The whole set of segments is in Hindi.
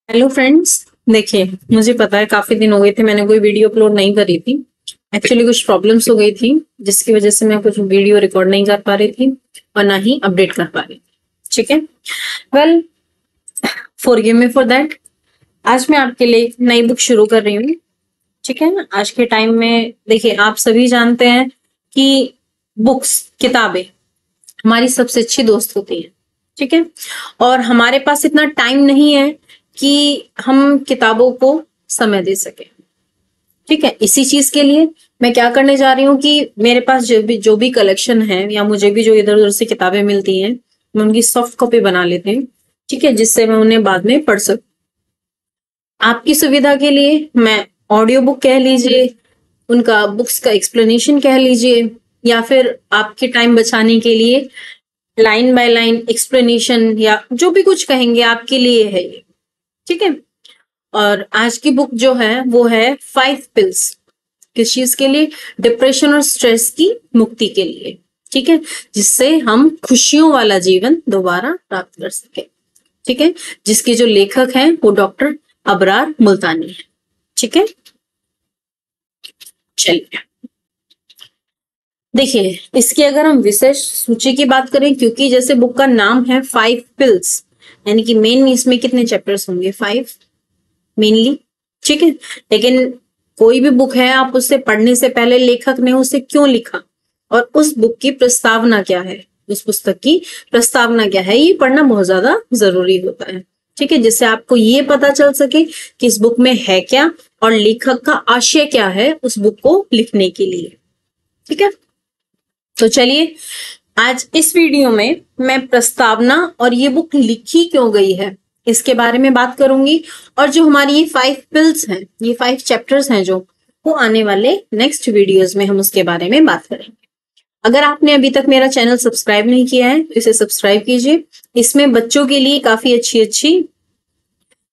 Hello friends. देखिए, मुझे पता है काफी दिन हो गए थे मैंने कोई वीडियो अपलोड नहीं करी थी। एक्चुअली कुछ प्रॉब्लम्स हो गई थी जिसकी वजह से मैं कुछ वीडियो रिकॉर्ड नहीं कर पा रही थी और ना ही अपडेट कर पा रही थी। ठीक है, well forgive me for that. आज मैं आपके लिए एक नई बुक शुरू कर रही हूँ। ठीक है ना, आज के टाइम में देखिए आप सभी जानते हैं कि बुक्स, किताबें हमारी सबसे अच्छी दोस्त होती है। ठीक है, और हमारे पास इतना टाइम नहीं है कि हम किताबों को समय दे सके। ठीक है, इसी चीज के लिए मैं क्या करने जा रही हूँ कि मेरे पास जो भी कलेक्शन है या मुझे भी जो इधर उधर से किताबें मिलती हैं, मैं उनकी सॉफ्ट कॉपी बना लेती हूँ। ठीक है, जिससे मैं उन्हें बाद में पढ़ सकूं। आपकी सुविधा के लिए मैं ऑडियो बुक कह लीजिए, उनका बुक्स का एक्सप्लेनेशन कह लीजिए, या फिर आपके टाइम बचाने के लिए लाइन बाय लाइन एक्सप्लेनेशन या जो भी कुछ कहेंगे आपके लिए है ये। ठीक है, और आज की बुक जो है वो है 5 पिल्स। किस चीज के लिए? डिप्रेशन और स्ट्रेस की मुक्ति के लिए। ठीक है, जिससे हम खुशियों वाला जीवन दोबारा प्राप्त कर सके। ठीक है, जिसके जो लेखक हैं वो डॉक्टर अबरार मुल्तानी है। ठीक है, चलिए देखिए, इसकी अगर हम विशेष सूची की बात करें, क्योंकि जैसे बुक का नाम है 5 पिल्स, यानी कि मेन इसमें कितने चैप्टर्स होंगे? 5 मेनली। ठीक है, लेकिन कोई भी बुक है, आप उससे पढ़ने से पहले लेखक ने उसे क्यों लिखा और उस बुक की प्रस्तावना क्या है, उस पुस्तक की प्रस्तावना क्या है, ये पढ़ना बहुत ज्यादा जरूरी होता है। ठीक है, जिससे आपको ये पता चल सके कि इस बुक में है क्या और लेखक का आशय क्या है उस बुक को लिखने के लिए। ठीक है, तो चलिए आज इस वीडियो में मैं प्रस्तावना और ये बुक लिखी क्यों गई है इसके बारे में बात करूंगी। और जो हमारी ये 5 पिल्स हैं, ये 5 चैप्टर्स हैं, जो वो आने वाले नेक्स्ट वीडियोस में हम उसके बारे में बात करेंगे। अगर आपने अभी तक मेरा चैनल सब्सक्राइब नहीं किया है तो इसे सब्सक्राइब कीजिए। इसमें बच्चों के लिए काफी अच्छी अच्छी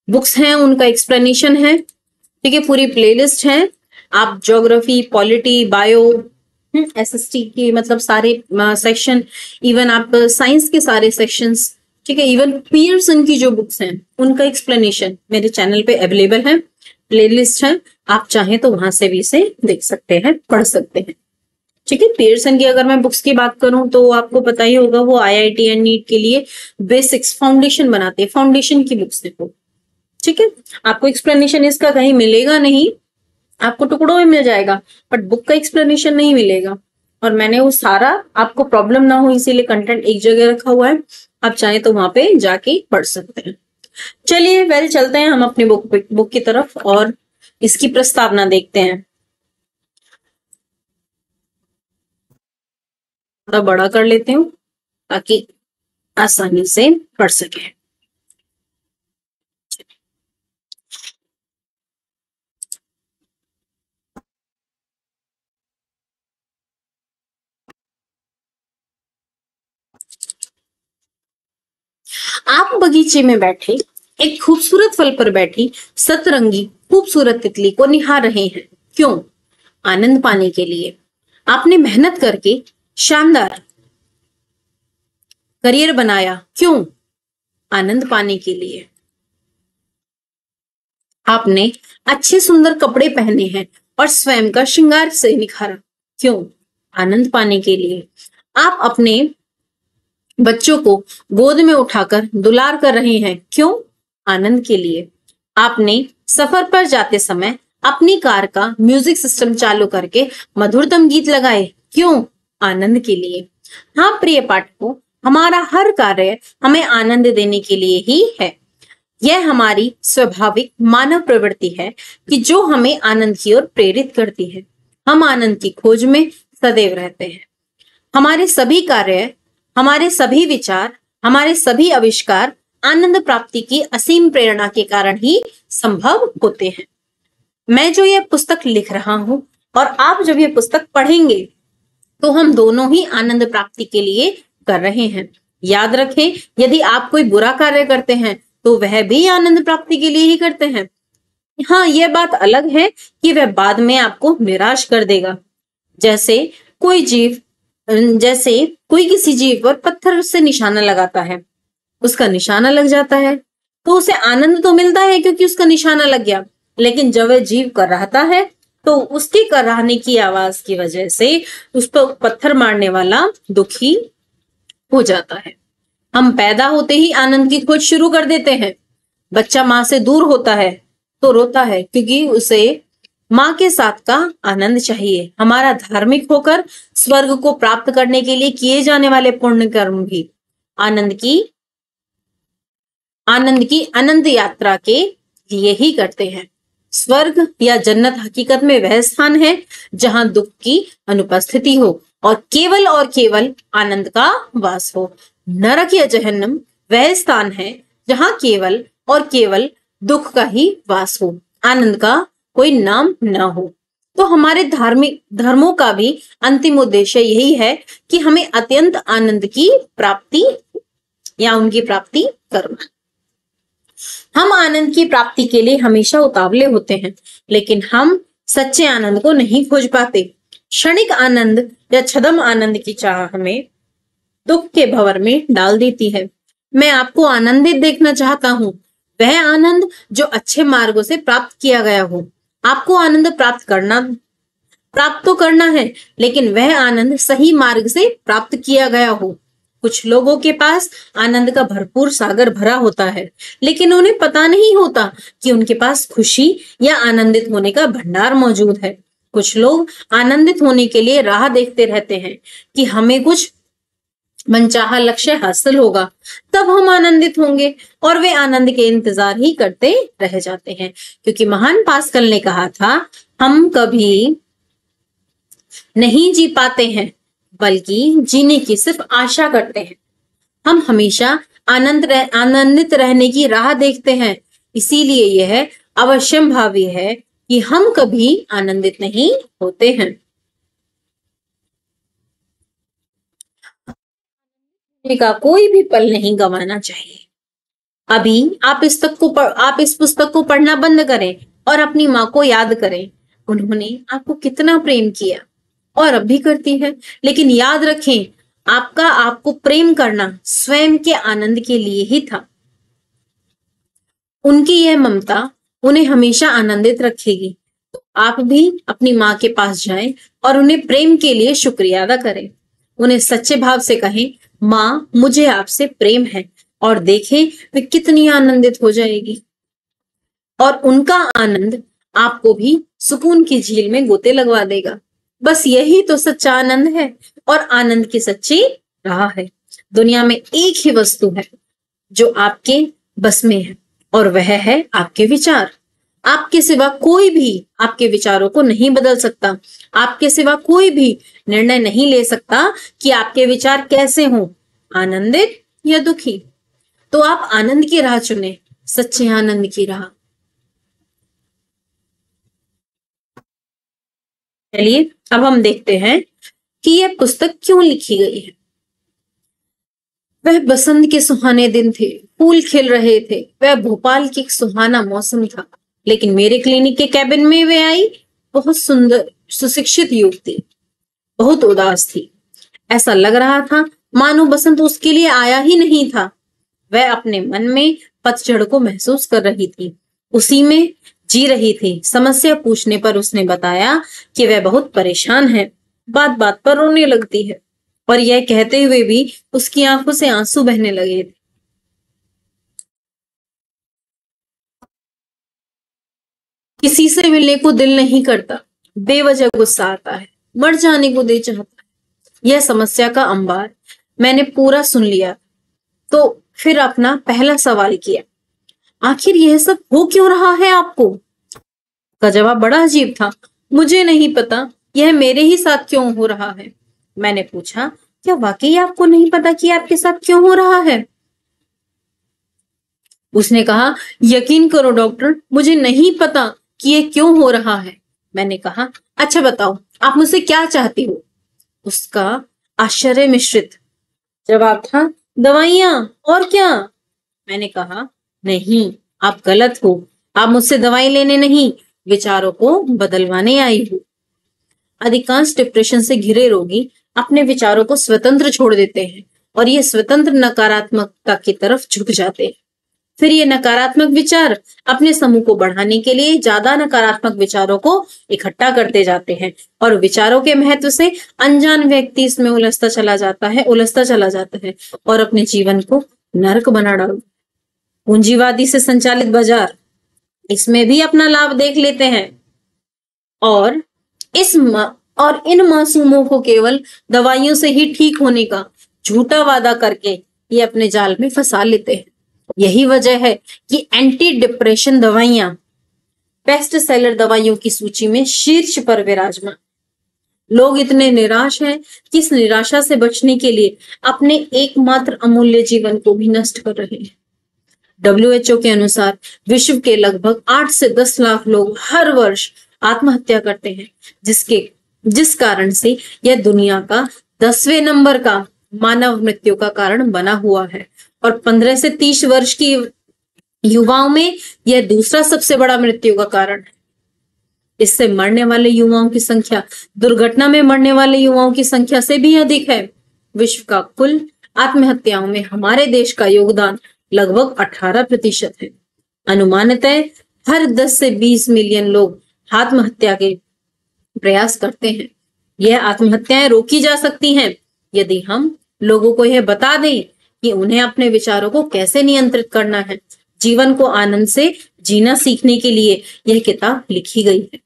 बुक्स हैं, उनका एक्सप्लेनेशन है। ठीक है, पूरी प्लेलिस्ट है। आप ज्योग्राफी, पॉलिटी, बायो, एसएसटी के मतलब सारे सेक्शन, इवन आप साइंस के सारे सेक्शंस, ठीक है, इवन पियर्सन की जो बुक्स हैं उनका एक्सप्लेनेशन मेरे चैनल पे अवेलेबल है, प्लेलिस्ट है। आप चाहें तो वहां से भी इसे देख सकते हैं, पढ़ सकते हैं। ठीक है, पियर्सन की अगर मैं बुक्स की बात करूं तो आपको पता ही होगा, वो आईआईटी एंड नीट के लिए बेसिक्स, फाउंडेशन बनाते हैं, फाउंडेशन की बुक्स है वो। ठीक है, आपको एक्सप्लेनेशन इसका कहीं मिलेगा नहीं, आपको टुकड़ों में मिल जाएगा, बट बुक का एक्सप्लेनेशन नहीं मिलेगा। और मैंने वो सारा, आपको प्रॉब्लम ना हो इसीलिए कंटेंट एक जगह रखा हुआ है, आप चाहे तो वहां पे जाके पढ़ सकते हैं। चलिए वेल चलते हैं हम अपनी बुक की तरफ और इसकी प्रस्तावना देखते हैं। थोड़ा बड़ा कर लेती हूँ ताकि आसानी से पढ़ सके। आप बगीचे में बैठे एक खूबसूरत फल पर बैठी सतरंगी खूबसूरत तितली को निहार रहे हैं। क्यों? आनंद पाने के लिए। आपने मेहनत करके शानदार करियर बनाया। क्यों? आनंद पाने के लिए। आपने अच्छे सुंदर कपड़े पहने हैं और स्वयं का श्रृंगार से निखारा। क्यों? आनंद पाने के लिए। आप अपने बच्चों को गोद में उठाकर दुलार कर रहे हैं। क्यों? आनंद के लिए। आपने सफर पर जाते समय अपनी कार का म्यूजिक सिस्टम चालू करके मधुरतम गीत लगाए। क्यों? आनंद के लिए। हाँ प्रिय पाठकों, हमारा हर कार्य हमें आनंद देने के लिए ही है। यह हमारी स्वाभाविक मानव प्रवृत्ति है कि जो हमें आनंद की ओर प्रेरित करती है। हम आनंद की खोज में सदैव रहते हैं। हमारे सभी कार्य, हमारे सभी विचार, हमारे सभी आविष्कार आनंद प्राप्ति की असीम प्रेरणा के कारण ही संभव होते हैं। मैं जो यह पुस्तक लिख रहा हूं और आप जब यह पुस्तक पढ़ेंगे तो हम दोनों ही आनंद प्राप्ति के लिए कर रहे हैं। याद रखें, यदि आप कोई बुरा कार्य करते हैं तो वह भी आनंद प्राप्ति के लिए ही करते हैं। हाँ, यह बात अलग है कि वह बाद में आपको निराश कर देगा। जैसे कोई जीव, जैसे कोई किसी जीव पर पत्थर से निशाना लगाता है, उसका निशाना लग जाता है, तो उसे आनंद तो मिलता है क्योंकि उसका निशाना लग गया, लेकिन जब वह जीव कराहता है तो उसके कराहने की आवाज की वजह से उस पर पत्थर मारने वाला दुखी हो जाता है। हम पैदा होते ही आनंद की खोज शुरू कर देते हैं। बच्चा माँ से दूर होता है तो रोता है क्योंकि उसे माँ के साथ का आनंद चाहिए। हमारा धार्मिक होकर स्वर्ग को प्राप्त करने के लिए किए जाने वाले पुण्य कर्म भी आनंद की अनंत यात्रा के लिए ही करते हैं। स्वर्ग या जन्नत हकीकत में वह स्थान है जहां दुख की अनुपस्थिति हो और केवल आनंद का वास हो। नरक या जहन्नम वह स्थान है जहां केवल दुख का ही वास हो, आनंद का कोई नाम न हो। तो हमारे धार्मिक धर्मों का भी अंतिम उद्देश्य यही है कि हमें अत्यंत आनंद की प्राप्ति या उनकी प्राप्ति करना। हम आनंद की प्राप्ति के लिए हमेशा उतावले होते हैं, लेकिन हम सच्चे आनंद को नहीं खोज पाते। क्षणिक आनंद या छद्म आनंद की चाह हमें दुख के भंवर में डाल देती है। मैं आपको आनंदित देखना चाहता हूँ, वह आनंद जो अच्छे मार्गों से प्राप्त किया गया हो। आपको आनंद प्राप्त तो करना है, लेकिन वह आनंद सही मार्ग से प्राप्त किया गया हो। कुछ लोगों के पास आनंद का भरपूर सागर भरा होता है, लेकिन उन्हें पता नहीं होता कि उनके पास खुशी या आनंदित होने का भंडार मौजूद है। कुछ लोग आनंदित होने के लिए राह देखते रहते हैं कि हमें कुछ मनचाहा लक्ष्य हासिल होगा, तब हम आनंदित होंगे, और वे आनंद के इंतजार ही करते रह जाते हैं। क्योंकि महान पास्कल ने कहा था, हम कभी नहीं जी पाते हैं बल्कि जीने की सिर्फ आशा करते हैं। हम हमेशा आनंदित रहने की राह देखते हैं, इसीलिए यह अवश्यंभावी है कि हम कभी आनंदित नहीं होते हैं। का कोई भी पल नहीं गंवाना चाहिए। अभी आप इस पुस्तक को पढ़ना बंद करें और अपनी माँ को याद करें। उन्होंने आपको कितना प्रेम किया और अब भी करती है, लेकिन याद रखें, आपको प्रेम करना स्वयं के आनंद के लिए ही था। उनकी यह ममता उन्हें हमेशा आनंदित रखेगी। तो आप भी अपनी माँ के पास जाएं और उन्हें प्रेम के लिए शुक्रिया अदा करें। उन्हें सच्चे भाव से कहें, माँ मुझे आपसे प्रेम है, और देखें वे कितनी आनंदित हो जाएगी। और उनका आनंद आपको भी सुकून की झील में गोते लगवा देगा। बस यही तो सच्चा आनंद है और आनंद की सच्ची राह है। दुनिया में एक ही वस्तु है जो आपके बस में है, और वह है आपके विचार। आपके सिवा कोई भी आपके विचारों को नहीं बदल सकता। आपके सिवा कोई भी निर्णय नहीं ले सकता कि आपके विचार कैसे हों, आनंदित या दुखी। तो आप आनंद की राह चुनें, सच्चे आनंद की राह। चलिए अब हम देखते हैं कि यह पुस्तक क्यों लिखी गई है। वह बसंत के सुहाने दिन थे, फूल खिल रहे थे, वह भोपाल की एक सुहाना मौसम था। लेकिन मेरे क्लिनिक के कैबिन में वे आई, बहुत सुंदर सुशिक्षित युवती, बहुत उदास थी। ऐसा लग रहा था मानो बसंत उसके लिए आया ही नहीं था। वह अपने मन में पतझड़ को महसूस कर रही थी, उसी में जी रही थी। समस्या पूछने पर उसने बताया कि वह बहुत परेशान है, बात बात पर रोने लगती है, और यह कहते हुए भी उसकी आंखों से आंसू बहने लगे थे। किसी से मिलने को दिल नहीं करता, बेवजह गुस्सा आता है, मर जाने को दिल चाहता है। यह समस्या का अंबार मैंने पूरा सुन लिया, तो फिर अपना पहला सवाल किया, आखिर यह सब हो क्यों रहा है आपको? का जवाब बड़ा अजीब था, मुझे नहीं पता, यह मेरे ही साथ क्यों हो रहा है। मैंने पूछा, क्या वाकई आपको नहीं पता कि आपके साथ क्यों हो रहा है? उसने कहा, यकीन करो डॉक्टर, मुझे नहीं पता कि ये क्यों हो रहा है। मैंने कहा, अच्छा बताओ, आप मुझसे क्या चाहती हो? उसका आश्चर्य मिश्रित जवाब था, दवाइयां, और क्या? मैंने कहा, नहीं, आप गलत हो, आप मुझसे दवाई लेने नहीं, विचारों को बदलवाने आई हो। अधिकांश डिप्रेशन से घिरे रोगी अपने विचारों को स्वतंत्र छोड़ देते हैं और ये स्वतंत्र नकारात्मकता की तरफ झुक जाते हैं। फिर ये नकारात्मक विचार अपने समूह को बढ़ाने के लिए ज्यादा नकारात्मक विचारों को इकट्ठा करते जाते हैं और विचारों के महत्व से अनजान व्यक्ति इसमें उलझता चला जाता है और अपने जीवन को नरक बना डालता है। पूंजीवादी से संचालित बाजार इसमें भी अपना लाभ देख लेते हैं और इन मासूमों को केवल दवाइयों से ही ठीक होने का झूठा वादा करके ये अपने जाल में फंसा लेते हैं। यही वजह है कि एंटी डिप्रेशन दवाइयां बेस्ट सेलर दवाइयों की सूची में शीर्ष पर विराजमान। लोग इतने निराश हैं कि इस निराशा से बचने के लिए अपने एकमात्र अमूल्य जीवन को भी नष्ट कर रहे हैं। WHO के अनुसार विश्व के लगभग 8 से 10 लाख लोग हर वर्ष आत्महत्या करते हैं, जिस कारण से यह दुनिया का 10वें नंबर का मानव मृत्यु का कारण बना हुआ है और 15 से 30 वर्ष की युवाओं में यह दूसरा सबसे बड़ा मृत्यु का कारण है। इससे मरने वाले युवाओं की संख्या दुर्घटना में मरने वाले युवाओं की संख्या से भी अधिक है। विश्व का कुल आत्महत्याओं में हमारे देश का योगदान लगभग 18% है। अनुमानतः हर 10 से 20 मिलियन लोग आत्महत्या के प्रयास करते हैं। यह आत्महत्याएं रोकी जा सकती हैं यदि हम लोगों को यह बता दें कि उन्हें अपने विचारों को कैसे नियंत्रित करना है। जीवन को आनंद से जीना सीखने के लिए यह किताब लिखी गई है।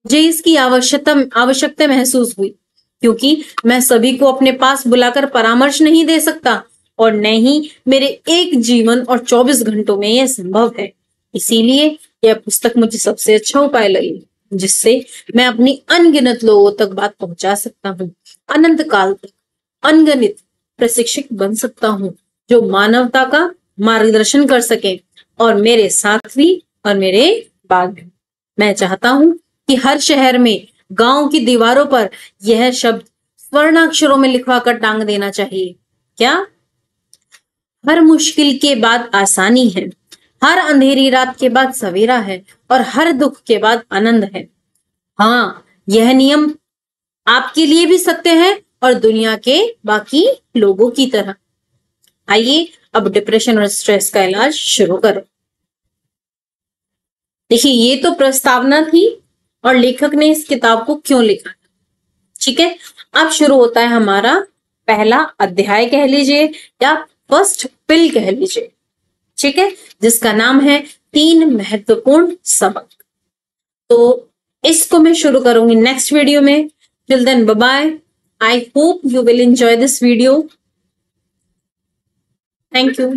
मुझे इसकी आवश्यकता महसूस हुई क्योंकि मैं सभी को अपने पास बुलाकर परामर्श नहीं दे सकता और न ही मेरे एक जीवन और 24 घंटों में यह संभव है। इसीलिए यह पुस्तक मुझे सबसे अच्छा उपाय लगी जिससे मैं अपनी अनगिनत लोगों तक बात पहुंचा सकता हूँ। अनंत काल तक अनगिनत प्रशिक्षक बन सकता हूँ जो मानवता का मार्गदर्शन कर सके और मेरे साथ भी और मेरे बाद भी। मैं चाहता हूँ कि हर शहर में गांव की दीवारों पर यह शब्द स्वर्णाक्षरों में लिखवा कर टांग देना चाहिए। क्या? हर मुश्किल के बाद आसानी है, हर अंधेरी रात के बाद सवेरा है और हर दुख के बाद आनंद है। हाँ, यह नियम आपके लिए भी सत्य है और दुनिया के बाकी लोगों की तरह। आइए अब डिप्रेशन और स्ट्रेस का इलाज शुरू करो। देखिए, ये तो प्रस्तावना थी और लेखक ने इस किताब को क्यों लिखा। ठीक है, अब शुरू होता है हमारा पहला अध्याय कह लीजिए या फर्स्ट पिल कह लीजिए। ठीक है, जिसका नाम है 3 महत्वपूर्ण सबक। तो इसको मैं शुरू करूंगी नेक्स्ट वीडियो में। Till then bye bye. I hope you will enjoy this video. Thank you.